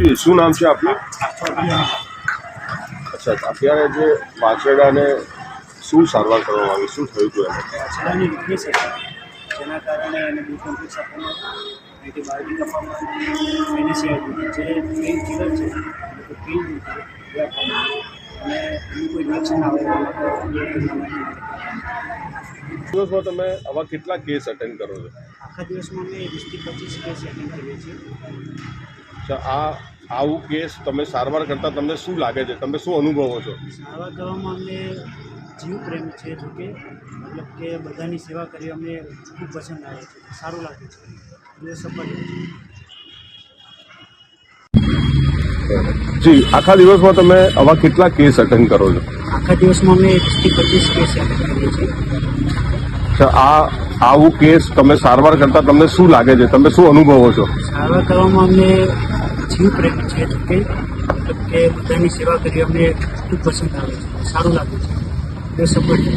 જી શું નામ છે આપનું? અચ્છા, અત્યારે જે વાછરડાને શું સારવાર કરવામાં આવી, શું થયું હતું એને? વાછરડાની વીકનેસ હતી, જેના કારણે એને બી કોમ્પ્લેક્સ આપવામાં આવ્યું, એન્ટીબાયોટિક આપવામાં આવ્યું, એની સિવાય જે પેઇન કિલર છે એ પેઇન આપવામાં આવ્યું અને એનું કોઈ રિએક્શન આવે દિવસમાં તમે આવા કેટલા કેસ અટેન્ડ કરો છો? આખા દિવસમાં અમે 20 થી 25 કેસ એટેન્ડ કરીએ છીએ. અચ્છા, આવું કેસ તમે સારવાર કરતાં તમને શું લાગે છે, તમે શું અનુભવો છો? સારવાર કરવામાં અમને જીવ પ્રેમ છે, જો કે મતલબ કે બધાની સેવા કરી અમને ખૂબ પસંદ આવે છે, સારું લાગે છે, એ સફળ જી આખા દિવસમાં તમે આવા કેટલા કેસ અટેન્ડ કરો છો? આખા દિવસમાં અમે 20 થી 25 કેસ એટેન્ડ કરીએ છીએ. અચ્છા, આવું કેસ તમે સારવાર કરતાં તમને શું લાગે છે, તમે શું અનુભવો છો? સારવાર કરવામાં અમને જીવ પ્રેમ છે, જો કે મતલબ કે બધાની સેવા કરી અમને ખૂબ પસંદ આવે છે, સારું લાગે છે, એ સફળ છે.